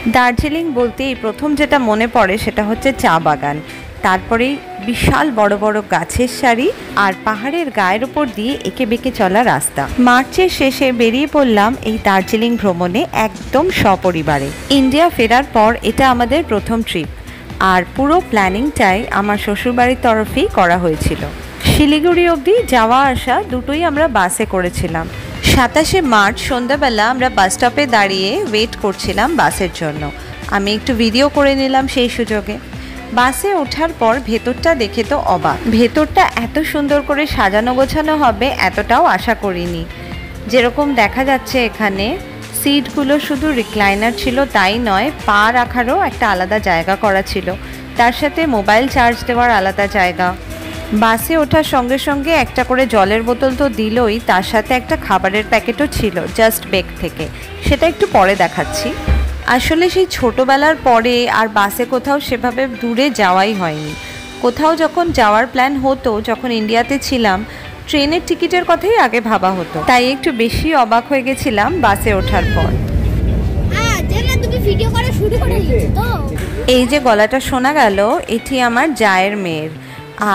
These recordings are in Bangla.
দার্জিলিং বলতেই প্রথম যেটা মনে পড়ে সেটা হচ্ছে চা বাগান, তারপরেই বিশাল বড় বড় গাছের সারি আর পাহাড়ের গায়ের উপর দিয়ে এঁকে বেঁকে চলা রাস্তা। মার্চের শেষে বেরিয়ে পড়লাম এই দার্জিলিং ভ্রমণে একদম সপরিবারে। ইন্ডিয়া ফেরার পর এটা আমাদের প্রথম ট্রিপ, আর পুরো প্ল্যানিংটাই আমার শ্বশুরবাড়ির তরফেই করা হয়েছিল। শিলিগুড়ি অবধি যাওয়া আসা দুটোই আমরা বাসে করেছিলাম। 27শে মার্চ সন্ধ্যাবেলা আমরা বাস স্টপে দাঁড়িয়ে ওয়েট করছিলাম বাসের জন্য। আমি একটু ভিডিও করে নিলাম সেই সুযোগে। বাসে ওঠার পর ভেতরটা দেখে তো অবাক। ভেতরটা এত সুন্দর করে সাজানো গোছানো হবে এতটাও আশা করিনি। যেরকম দেখা যাচ্ছে এখানে সিটগুলো শুধু রিক্লাইনার ছিল তাই নয়, পা রাখারও একটা আলাদা জায়গা করা ছিল, তার সাথে মোবাইল চার্জ দেওয়ার আলাদা জায়গা। বাসে ওঠার সঙ্গে সঙ্গে একটা করে জলের বোতল তো দিলই, তার সাথে একটা খাবারের প্যাকেটও ছিল জাস্ট বেগ থেকে, সেটা একটু পরে দেখাচ্ছি। আসলে সেই ছোটোবেলার পরে আর বাসে কোথাও সেভাবে দূরে যাওয়াই হয়নি। কোথাও যখন যাওয়ার প্ল্যান হতো, যখন ইন্ডিয়াতে ছিলাম, ট্রেনের টিকিটের কথাই আগে ভাবা হতো, তাই একটু বেশি অবাক হয়ে গেছিলাম বাসে ওঠার পর। এই যে গলাটা শোনা গেল, এটি আমার জায়ের মেয়ের,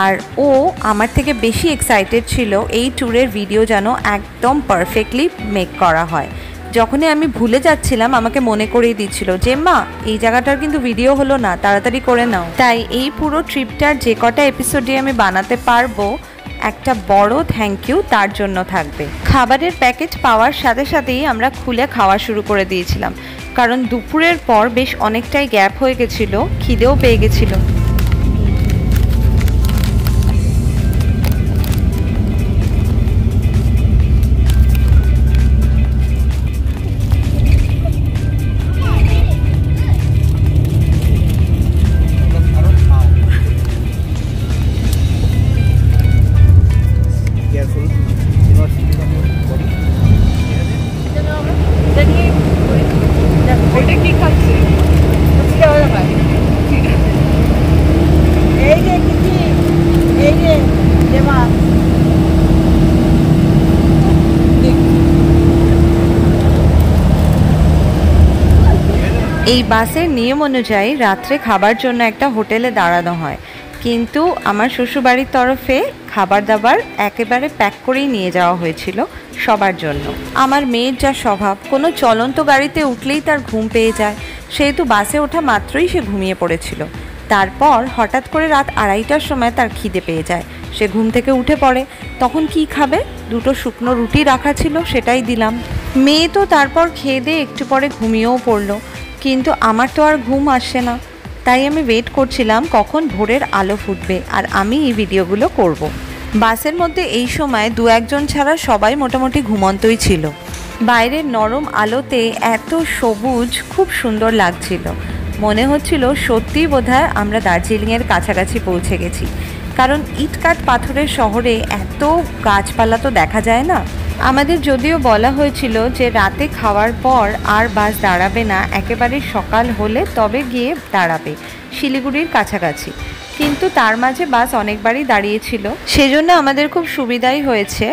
আর ও আমার থেকে বেশি এক্সাইটেড ছিল এই ট্যুরের ভিডিও যেন একদম পারফেক্টলি মেক করা হয়। যখনই আমি ভুলে যাচ্ছিলাম আমাকে মনে করিয়ে দিচ্ছিল যে মা এই জায়গাটার কিন্তু ভিডিও হলো না, তাড়াতাড়ি করে নাও। তাই এই পুরো ট্রিপটার যে কটা এপিসোডে আমি বানাতে পারবো একটা বড় থ্যাংক ইউ তার জন্য থাকবে। খাবারের প্যাকেট পাওয়ার সাথে সাথেই আমরা খুলে খাওয়া শুরু করে দিয়েছিলাম, কারণ দুপুরের পর বেশ অনেকটাই গ্যাপ হয়ে গেছিলো, খিদেও পেয়ে গেছিলো। এই বাসের নিয়ম অনুযায়ী রাত্রে খাবার জন্য একটা হোটেলে দাঁড়ানো হয়, কিন্তু আমার শ্বশুরবাড়ির তরফে খাবার দাবার একেবারে প্যাক করেই নিয়ে যাওয়া হয়েছিল সবার জন্য। আমার মেয়ের যা স্বভাব, কোনো চলন্ত গাড়িতে উঠলেই তার ঘুম পেয়ে যায়, সেহেতু বাসে ওঠা মাত্রই সে ঘুমিয়ে পড়েছিল। তারপর হঠাৎ করে রাত 2:30টার সময় তার খিদে পেয়ে যায়, সে ঘুম থেকে উঠে পড়ে। তখন কি খাবে? 2টো শুকনো রুটি রাখা ছিল, সেটাই দিলাম। মেয়ে তো তারপর খেয়ে দিয়ে একটু পরে ঘুমিয়েও পড়লো, কিন্তু আমার তো আর ঘুম আসছে না। তাই আমি ওয়েট করছিলাম কখন ভোরের আলো ফুটবে আর আমি এই ভিডিওগুলো করব। বাসের মধ্যে এই সময় 2-1 জন ছাড়া সবাই মোটামুটি ঘুমন্তই ছিল। বাইরের নরম আলোতে এত সবুজ, খুব সুন্দর লাগছিল। মনে হচ্ছিল সত্যিই বোধহয় আমরা দার্জিলিংয়ের কাছাকাছি পৌঁছে গেছি, কারণ ইটকাট পাথরের শহরে এত গাছপালা তো দেখা যায় না। আমাদের যদিও বলা হয়েছিল যে রাতে খাওয়ার পর আর বাস দাঁড়াবে না, একেবারে সকাল হলে তবে গিয়ে দাঁড়াবে শিলিগুড়ির কাছাকাছি, কিন্তু তার মাঝে বাস অনেকবারই দাঁড়িয়েছিল। সেজন্য আমাদের খুব সুবিধাই হয়েছে,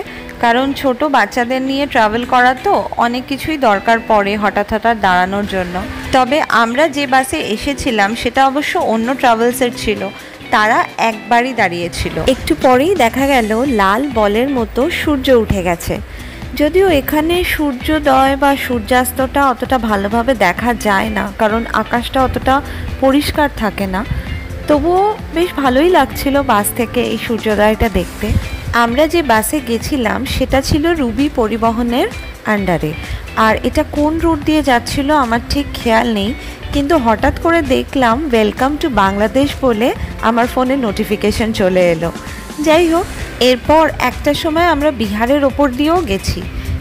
কারণ ছোট বাচ্চাদের নিয়ে ট্রাভেল করা তো অনেক কিছুই দরকার পড়ে হঠাৎ হঠাৎ দাঁড়ানোর জন্য। তবে আমরা যে বাসে এসেছিলাম সেটা অবশ্য অন্য ট্রাভেলসের ছিল, তারা একবারই দাঁড়িয়েছিল। একটু পরেই দেখা গেল লাল বলের মতো সূর্য উঠে গেছে। যদিও এখানে সূর্যোদয় বা সূর্যাস্তটা অতটা ভালোভাবে দেখা যায় না, কারণ আকাশটা অতটা পরিষ্কার থাকে না, তবুও বেশ ভালোই লাগছিল বাস থেকে এই সূর্যোদয়টা দেখতে। আমরা যে বাসে গেছিলাম সেটা ছিল রুবি পরিবহনের আন্ডারে, আর এটা কোন রুট দিয়ে যাচ্ছিল আমার ঠিক খেয়াল নেই, কিন্তু হঠাৎ করে দেখলাম ওয়েলকাম টু বাংলাদেশ বলে আমার ফোনে নোটিফিকেশন চলে এলো। যাই হোক, এরপর একটা সময় আমরা বিহারের ওপর দিয়েও গেছি,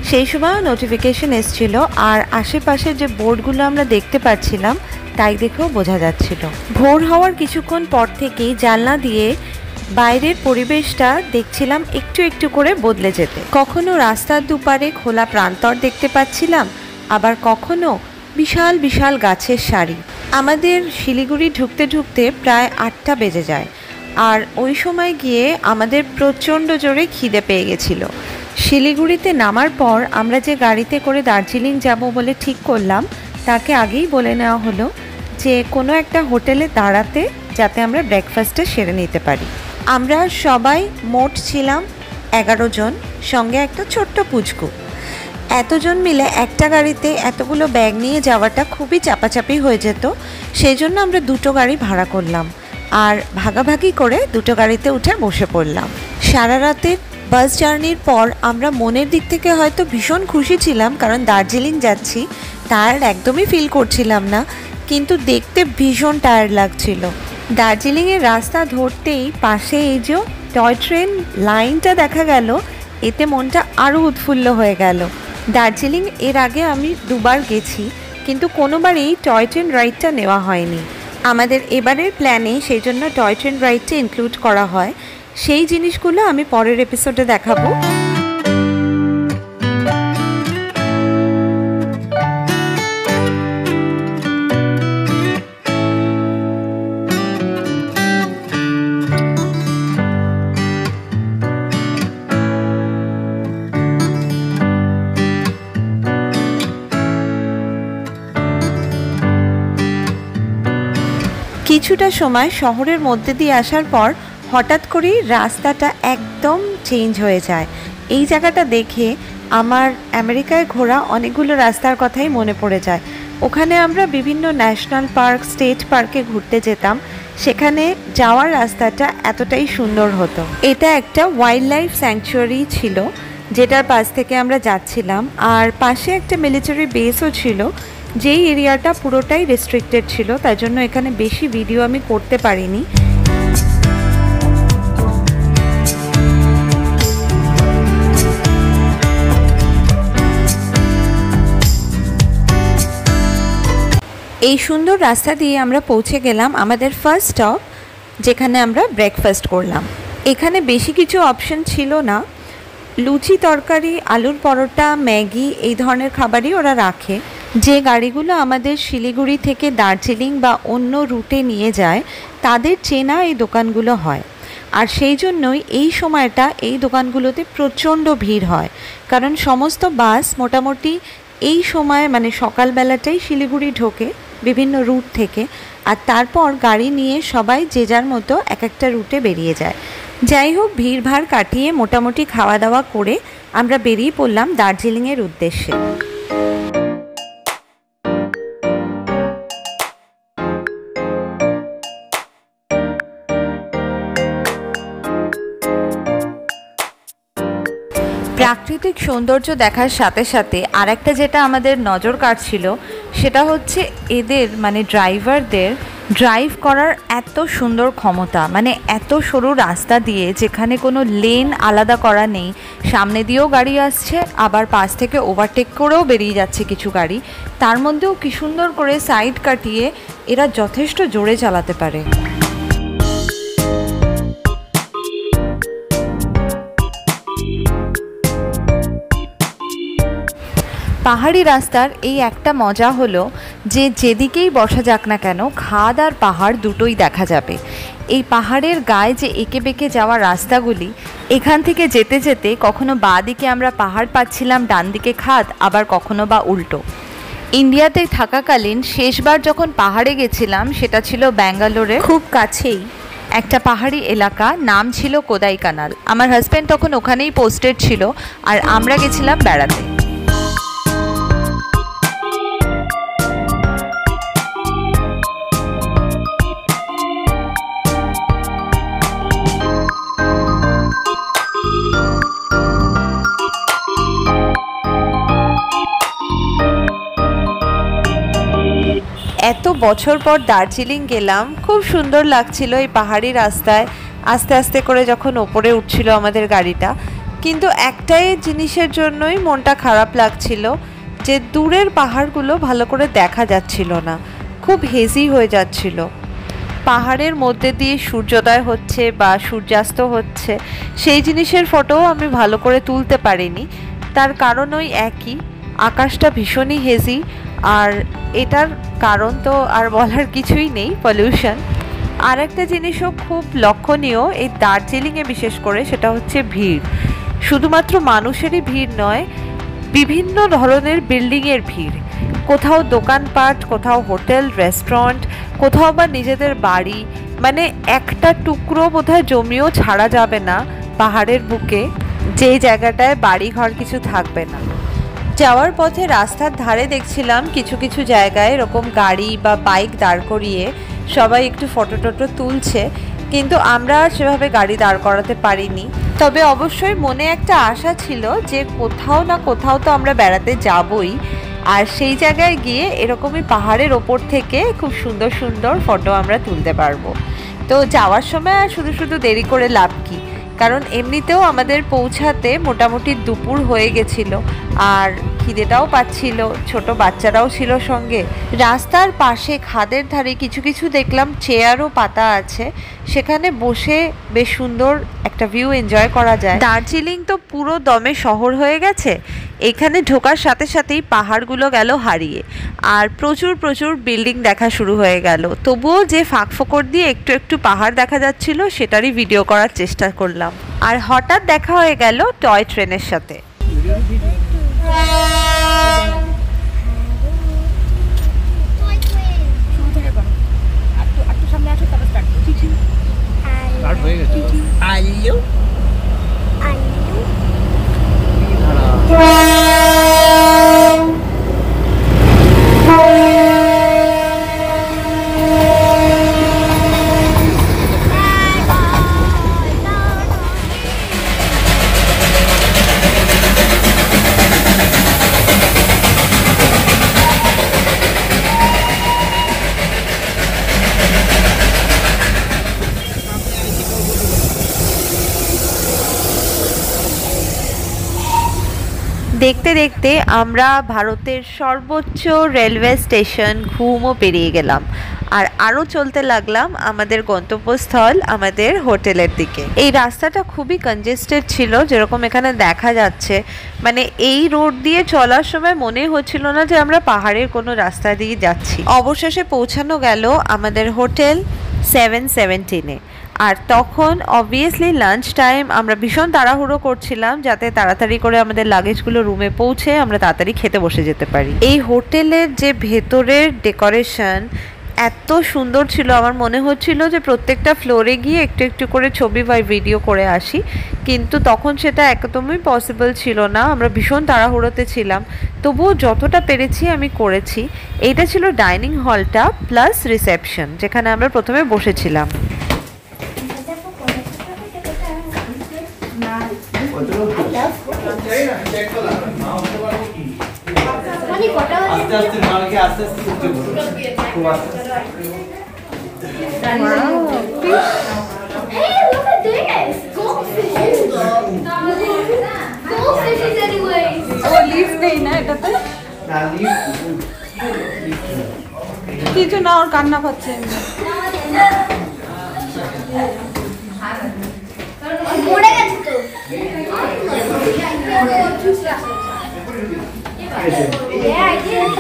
সেই সময়ও নোটিফিকেশন এসছিল, আর আশেপাশে যে বোর্ডগুলো আমরা দেখতে পাচ্ছিলাম তাই দেখেও বোঝা যাচ্ছিল। ভোর হওয়ার কিছুক্ষণ পর থেকেই জানলা দিয়ে বাইরের পরিবেশটা দেখছিলাম একটু একটু করে বদলে যেতে। কখনো রাস্তার দুপারে খোলা প্রান্তর দেখতে পাচ্ছিলাম, আবার কখনো বিশাল বিশাল গাছের সারি। আমাদের শিলিগুড়ি ঢুকতে ঢুকতে প্রায় 8টা বেজে যায়, আর ওই সময় গিয়ে আমাদের প্রচণ্ড জোরে খিদে পেয়ে গেছিলো। শিলিগুড়িতে নামার পর আমরা যে গাড়িতে করে দার্জিলিং যাব বলে ঠিক করলাম, তাকে আগেই বলে নেওয়া হলো যে কোনো একটা হোটেলে দাঁড়াতে, যাতে আমরা ব্রেকফাস্টটা সেরে নিতে পারি। আমরা সবাই মোট ছিলাম 11 জন, সঙ্গে একটা ছোট্ট পুচকু। এতজন মিলে একটা গাড়িতে এতগুলো ব্যাগ নিয়ে যাওয়াটা খুবই চাপাচাপি হয়ে যেত, সেই জন্য আমরা দুটো গাড়ি ভাড়া করলাম আর ভাগাভাগি করে দুটো গাড়িতে উঠে বসে পড়লাম। সারা রাতের বাস জার্নির পর আমরা মনের দিক থেকে হয়তো ভীষণ খুশি ছিলাম, কারণ দার্জিলিং যাচ্ছি, টায়ার্ড একদমই ফিল করছিলাম না, কিন্তু দেখতে ভীষণ টায়ার্ড লাগছিল। দার্জিলিংয়ের রাস্তা ধরতেই পাশে এই যে টয় ট্রেন লাইনটা দেখা গেল, এতে মনটা আরও উৎফুল্ল হয়ে গেল। দার্জিলিং এর আগে আমি দুবার গেছি, কিন্তু কোনোবারই টয় ট্রেন রাইডটা নেওয়া হয়নি। আমাদের এবারের প্ল্যানে সেই জন্য টয় ট্রেন রাইডটা ইনক্লুড করা হয়। সেই জিনিসগুলো আমি পরের এপিসোডে দেখাবো। কিছুটা সময় শহরের মধ্যে দিয়ে আসার পর হঠাৎ করেই রাস্তাটা একদম চেঞ্জ হয়ে যায়। এই জায়গাটা দেখে আমার আমেরিকায় ঘোরা অনেকগুলো রাস্তার কথাই মনে পড়ে যায়। ওখানে আমরা বিভিন্ন ন্যাশনাল পার্ক, স্টেট পার্কে ঘুরতে যেতাম, সেখানে যাওয়ার রাস্তাটা এতটাই সুন্দর হতো। এটা একটা ওয়াইল্ড লাইফ স্যাংচুয়ারি ছিল, যেটার পাশ থেকে আমরা যাচ্ছিলাম, আর পাশে একটা মিলিটারি বেসও ছিল, যেই এরিয়াটা পুরোটাই রেস্ট্রিক্টেড ছিল, তাই জন্য এখানে বেশি ভিডিও আমি করতে পারিনি। এই সুন্দর রাস্তা দিয়ে আমরা পৌঁছে গেলাম আমাদের ফার্স্ট স্টপ, যেখানে আমরা ব্রেকফাস্ট করলাম। এখানে বেশি কিছু অপশন ছিল না, লুচি তরকারি, আলুর পরোটা, ম্যাগি এই ধরনের খাবারই ওরা রাখে। যে গাড়িগুলো আমাদের শিলিগুড়ি থেকে দার্জিলিং বা অন্য রুটে নিয়ে যায়, তাদের চেনা এই দোকানগুলো হয়, আর সেই জন্যই এই সময়টা এই দোকানগুলোতে প্রচণ্ড ভিড় হয়, কারণ সমস্ত বাস মোটামুটি এই সময় মানে সকালবেলাটাই শিলিগুড়ি ঢোকে বিভিন্ন রুট থেকে, আর তারপর গাড়ি নিয়ে সবাই যে যার মতো এক একটা রুটে বেরিয়ে যায়। যাই হোক, ভিড়ভাড় কাটিয়ে মোটামুটি খাওয়া দাওয়া করে আমরা বেরিয়ে পড়লাম দার্জিলিংয়ের উদ্দেশ্যে। প্রাকৃতিক সৌন্দর্য দেখার সাথে সাথে আরেকটা যেটা আমাদের নজর কাটছিল, সেটা হচ্ছে এদের মানে ড্রাইভারদের ড্রাইভ করার এত সুন্দর ক্ষমতা। মানে এত সরু রাস্তা দিয়ে, যেখানে কোনো লেন আলাদা করা নেই, সামনে দিয়েও গাড়ি আসছে, আবার পাশ থেকে ওভারটেক করেও বেরিয়ে যাচ্ছে কিছু গাড়ি, তার মধ্যেও কি সুন্দর করে সাইড কাটিয়ে এরা যথেষ্ট জোরে চালাতে পারে। পাহাড়ি রাস্তার এই একটা মজা হলো যে যেদিকেই বসা যাক না কেন, খাদ আর পাহাড় দুটোই দেখা যাবে। এই পাহাড়ের গায়ে যে এঁকে বেঁকে যাওয়া রাস্তাগুলি, এখান থেকে যেতে যেতে কখনো বাঁ দিকে আমরা পাহাড় পাচ্ছিলাম, ডান দিকে খাদ, আবার কখনো বা উল্টো। ইন্ডিয়াতে থাকাকালীন শেষবার যখন পাহাড়ে গেছিলাম, সেটা ছিল ব্যাঙ্গালোরে খুব কাছেই একটা পাহাড়ি এলাকা, নাম ছিল কোদাইকানাল। আমার হাজব্যান্ড তখন ওখানেই পোস্টেড ছিল, আর আমরা গেছিলাম বেড়াতে। এত বছর পর দার্জিলিং গেলাম, খুব সুন্দর লাগছিল এই পাহাড়ি রাস্তায় আস্তে আস্তে করে যখন ওপরে উঠছিল আমাদের গাড়িটা। কিন্তু একটাই জিনিসের জন্যই মনটা খারাপ লাগছিল, যে দূরের পাহাড়গুলো ভালো করে দেখা যাচ্ছিল না, খুব হেজি হয়ে যাচ্ছিল। পাহাড়ের মধ্যে দিয়ে সূর্যোদয় হচ্ছে বা সূর্যাস্ত হচ্ছে, সেই জিনিসের ফটোও আমি ভালো করে তুলতে পারিনি। তার কারণ ওই একই, আকাশটা ভীষণই হেজি, আর এটার কারণ তো আর বলার কিছুই নেই, পলিউশন। আর একটা জিনিসও খুব লক্ষণীয় এই দার্জিলিংয়ে বিশেষ করে, সেটা হচ্ছে ভিড়। শুধুমাত্র মানুষেরই ভিড় নয়, বিভিন্ন ধরনের বিল্ডিংয়ের ভিড়। কোথাও দোকানপাট, কোথাও হোটেল, রেস্টুরেন্ট, কোথাও বা নিজেদের বাড়ি, মানে একটা টুকরো বোধহয় জমিও ছাড়া যাবে না পাহাড়ের বুকে যেই জায়গাটায় বাড়ি ঘর কিছু থাকবে না। যাওয়ার পথে রাস্তার ধারে দেখছিলাম কিছু কিছু জায়গায় এরকম গাড়ি বা বাইক দাঁড় করিয়ে সবাই একটু ফটো টটো তুলছে, কিন্তু আমরা আর সেভাবে গাড়ি দাঁড় করাতে পারিনি। তবে অবশ্যই মনে একটা আশা ছিল যে কোথাও না কোথাও তো আমরা বেড়াতে যাবই, আর সেই জায়গায় গিয়ে এরকমই পাহাড়ের ওপর থেকে খুব সুন্দর সুন্দর ফটো আমরা তুলতে পারবো। তো যাওয়ার সময় আর শুধু শুধু দেরি করে লাভ কি, কারণ এমনিতেও আমাদের পৌঁছাতে মোটামুটি দুপুর হয়ে গেছিল, আর খিদেটাও পাচ্ছিল, ছোট বাচ্চারাও ছিল সঙ্গে। রাস্তার পাশে খাদের ধারে কিছু কিছু দেখলাম চেয়ারও পাতা আছে, সেখানে বসে বেশ সুন্দর একটা ভিউ এনজয় করা যায়। দার্জিলিং তো পুরো দমে শহর হয়ে গেছে, এখানে ঢোকার সাথে সাথেই পাহাড়গুলো গেল হারিয়ে, আর প্রচুর প্রচুর বিল্ডিং দেখা শুরু হয়ে গেল। তবুও যে ফাঁক ফোকর দিয়ে একটু একটু পাহাড় দেখা যাচ্ছিল সেটারই ভিডিও করার চেষ্টা করলাম। আর হঠাৎ দেখা হয়ে গেল টয় ট্রেনের সাথে। দেখতে দেখতে আমরা ভারতের সর্বোচ্চ রেলওয়ে স্টেশন ঘুমও পেরিয়ে গেলাম, আর আরও চলতে লাগলাম আমাদের গন্তব্যস্থল, আমাদের হোটেলের দিকে। এই রাস্তাটা খুবই কনজেস্টেড ছিল, যেরকম এখানে দেখা যাচ্ছে। মানে এই রোড দিয়ে চলার সময় মনে হচ্ছিল না যে আমরা পাহাড়ের কোনো রাস্তা দিয়ে যাচ্ছি। অবশেষে পৌঁছানো গেল আমাদের হোটেল 717-এ। আর তখন অবভিয়াসলি লাঞ্চ টাইম, আমরা ভীষণ তাড়াহুড়ো করছিলাম যাতে তাড়াতাড়ি করে আমাদের লাগেজগুলো রুমে পৌঁছে আমরা তাড়াতাড়ি খেতে বসে যেতে পারি। এই হোটেলের যে ভেতরের ডেকোরেশন এত সুন্দর ছিল, আমার মনে হচ্ছিল যে প্রত্যেকটা ফ্লোরে গিয়ে একটু একটু করে ছবি বা ভিডিও করে আসি, কিন্তু তখন সেটা একদমই পসিবল ছিল না, আমরা ভীষণ তাড়াহুড়োতে ছিলাম। তবুও যতটা পেরেছি আমি করেছি। এইটা ছিল ডাইনিং হলটা প্লাস রিসেপশন, যেখানে আমরা প্রথমে বসেছিলাম। কিছু না, ওর কান্না পাচ্ছে। Yeah, I did.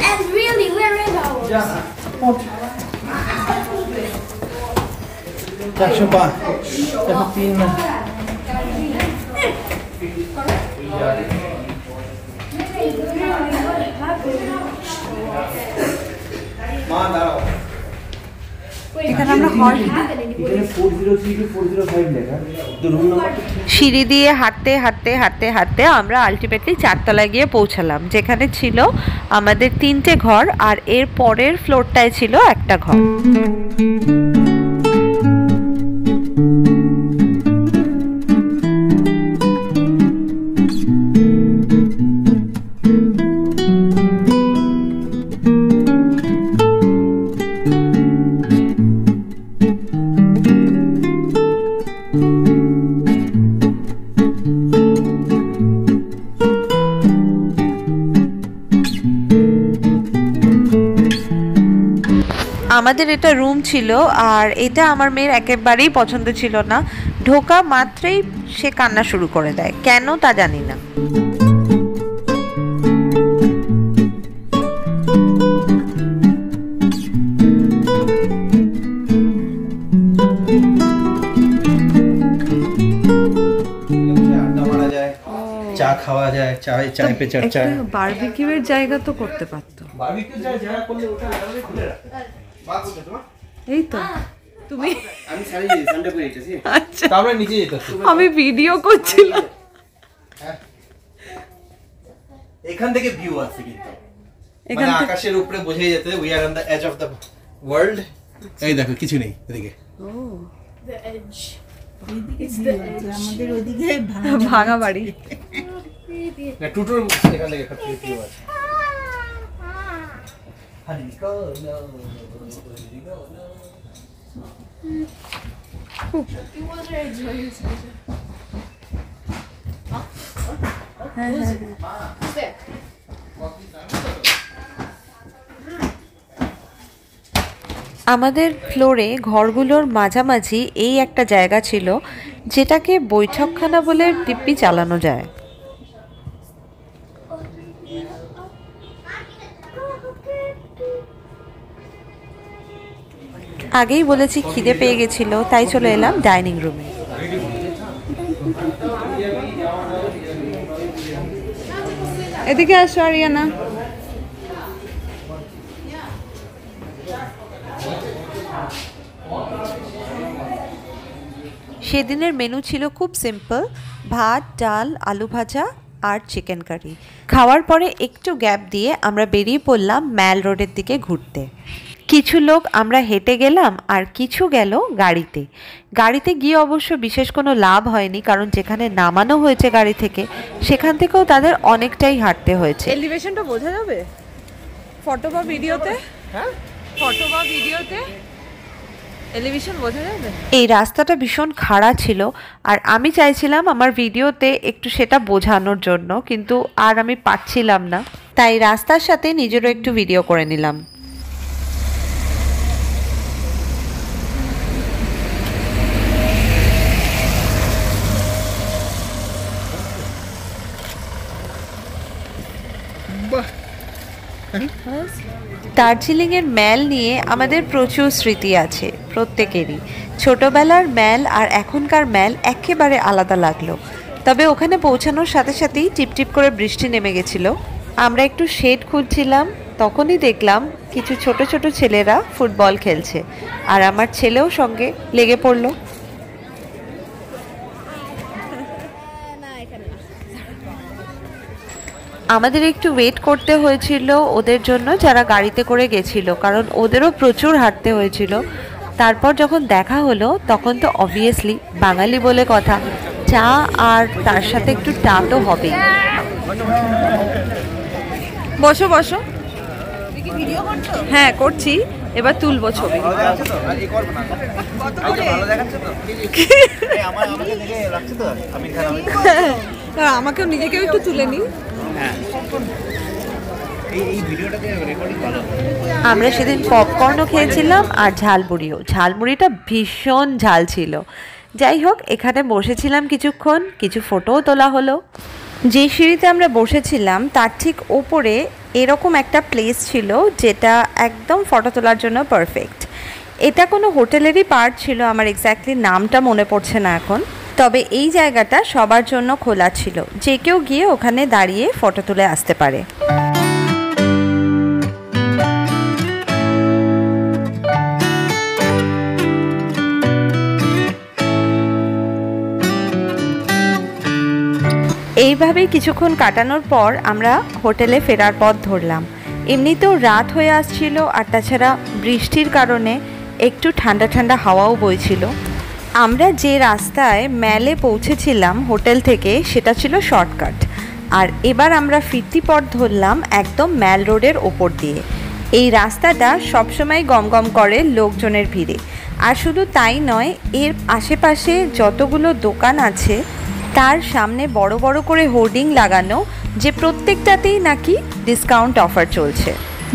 And really, where is ours? এখানে আমরা হল সিঁড়ি দিয়ে হাঁটতে হাঁটতে হাঁটতে হাঁটতে আমরা আলটিমেটলি 4 তলায় গিয়ে পৌঁছালাম, যেখানে ছিল আমাদের 3টে ঘর, আর এর পরের ফ্লোরটায় ছিল একটা ঘর। আমাদের এটা রুম ছিল, আর এটা আমার মেয়ের একেবারেই পছন্দ ছিল না। ঢোকা মাত্রই সে কান্না শুরু করে দেয়, কেন তা জানি না। চা খাওয়া যায়, চায় চায় পে চর্চা বারবিকিউ এর জায়গা তো করতে পারতো। বারবিকিউ জায়গা করলে ওটা আলাদা খুলে রাখে মা কোথায় তোমার? এই তো তুমি আমি সারি সানডে করে এসেছি। আচ্ছা তো আমরা নিচে যেতেছি। আমি ভিডিও করছিলাম। এখান থেকে ভিউ আছে কিন্তু মানে আকাশের উপরে বোঝাই যেতে we are on the edge of the world. এই দেখো কিছু নেই এদিকে। ও The edge. আমাদের ওদিকে ভাঙা বাড়ি। না টুটুর এখান থেকে একটা ভিউ আছে। হানিকো no You want to enjoy yourself. Who's there? আমাদের ফ্লোরে ঘরগুলোর মাঝামাঝি এই একটা জায়গা ছিল যেটাকে বৈঠকখানা বলে দিব্যি চালানো যায়। আগেই বলেছি খিদে পেয়ে গেছিল, তাই চলে এলাম ডাইনিং রুমে। এদিকে আসো আরিয়ানা। সেদিনের মেনু ছিল খুব সিম্পল, ভাত, ডাল, আলু ভাজা আর চিকেন কারি। খাওয়ার পরে একটু গ্যাপ দিয়ে আমরা বেরিয়ে পড়লাম ম্যাল রোডের দিকে ঘুরতে। কিছু লোক আমরা হেঁটে গেলাম আর কিছু গেল গাড়িতে। গাড়িতে গিয়ে অবশ্য বিশেষ কোনো লাভ হয়নি, কারণ যেখানে নামানো হয়েছে গাড়ি থেকে সেখান থেকেও তাদের অনেকটাই হাঁটতে হয়েছে। এলিভেশনটা বোঝা যাবে ফটো বা ভিডিওতে? হ্যাঁ, ফটো বা ভিডিওতে এলিভেশন বোঝা যাবে? এই রাস্তাটা ভীষণ খাড়া ছিল আর আমি চাইছিলাম আমার ভিডিওতে একটু সেটা বোঝানোর জন্য, কিন্তু আর আমি পারছিলাম না, তাই রাস্তার সাথে নিজেরও একটু ভিডিও করে নিলাম। দার্জিলিংয়ের ম্যাল নিয়ে আমাদের প্রচুর স্মৃতি আছে প্রত্যেকেরই। ছোটবেলার ম্যাল আর এখনকার ম্যাল একেবারে আলাদা লাগলো। তবে ওখানে পৌঁছানোর সাথে সাথেই টিপটিপ করে বৃষ্টি নেমে গেছিল। আমরা একটু শেড খুঁজছিলাম, তখনই দেখলাম কিছু ছোট ছোট ছেলেরা ফুটবল খেলছে আর আমার ছেলেও সঙ্গে লেগে পড়লো। আমাদের একটু ওয়েট করতে হয়েছিল ওদের জন্য যারা গাড়িতে করে গেছিল, কারণ ওদেরও প্রচুর হাঁটতে হয়েছিল। তারপর যখন দেখা হলো তখন তো অবভিয়াসলি বাঙালি বলে কথা, চা আর তার সাথে একটু টা তো হবেই। বসো বসো। হ্যাঁ করছি, এবার তুলবো ছবি। আমাকেও নিজেকেও একটু তুলে নিই। আমরা সেদিন পপকর্নও খেয়েছিলাম আর ঝালমুড়িও। ঝালমুড়িটা ভীষণ ঝাল ছিল। যাই হোক, এখানে বসেছিলাম কিছুক্ষণ, কিছু ফটোও তোলা হলো। যে সিঁড়িতে আমরা বসেছিলাম তার ঠিক ওপরে এরকম একটা প্লেস ছিল যেটা একদম ফটো তোলার জন্য পারফেক্ট। এটা কোনো হোটেলেরই পার্ট ছিল, আমার এক্স্যাক্টলি নামটা মনে পড়ছে না এখন। তবে এই জায়গাটা সবার জন্য খোলা ছিল, যে কেউ গিয়ে ওখানে দাঁড়িয়ে ফটো তুলে আসতে পারে। এইভাবেই কিছুক্ষণ কাটানোর পর আমরা হোটেলে ফেরার পথ ধরলাম। এমনিতেও রাত হয়ে আসছিল আর তাছাড়া বৃষ্টির কারণে একটু ঠান্ডা ঠান্ডা হাওয়াও বইছিল। আমরা যে রাস্তায় ম্যালে পৌঁছেছিলাম হোটেল থেকে সেটা ছিল শর্টকাট, আর এবার আমরা ফিরতি পথ ধরলাম একদম ম্যাল রোডের ওপর দিয়ে। এই রাস্তাটা সবসময় গমগম করে লোকজনের ভিড়ে। আর শুধু তাই নয়, এর আশেপাশে যতগুলো দোকান আছে তার সামনে বড় বড় করে হোর্ডিং লাগানো, যে প্রত্যেকটাতেই নাকি ডিসকাউন্ট অফার চলছে।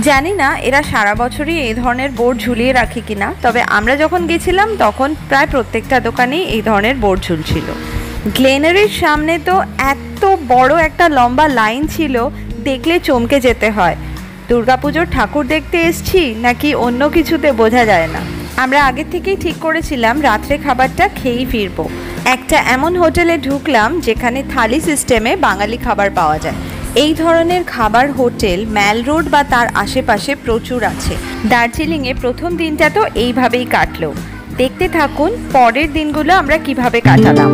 জানি না এরা সারা বছরই এই ধরনের বোর্ড ঝুলিয়ে রাখে কিনা, তবে আমরা যখন গেছিলাম তখন প্রায় প্রত্যেকটা দোকানেই এই ধরনের বোর্ড ঝুলছিল। গ্লেনারির সামনে তো এত বড় একটা লম্বা লাইন ছিল, দেখলে চমকে যেতে হয়। দুর্গাপুজোর ঠাকুর দেখতে এসছি নাকি অন্য কিছুতে বোঝা যায় না। আমরা আগের থেকেই ঠিক করেছিলাম রাত্রে খাবারটা খেয়েই ফিরবো, একটা এমন হোটেলে ঢুকলাম যেখানে থালি সিস্টেমে বাঙালি খাবার পাওয়া যায়। এই ধরনের খাবার হোটেল ম্যাল রোড বা তার আশেপাশে প্রচুর আছে। দার্জিলিংয়ে প্রথম দিনটা তো এইভাবেই কাটলো। দেখতে থাকুন পরের দিনগুলো আমরা কিভাবে কাটালাম।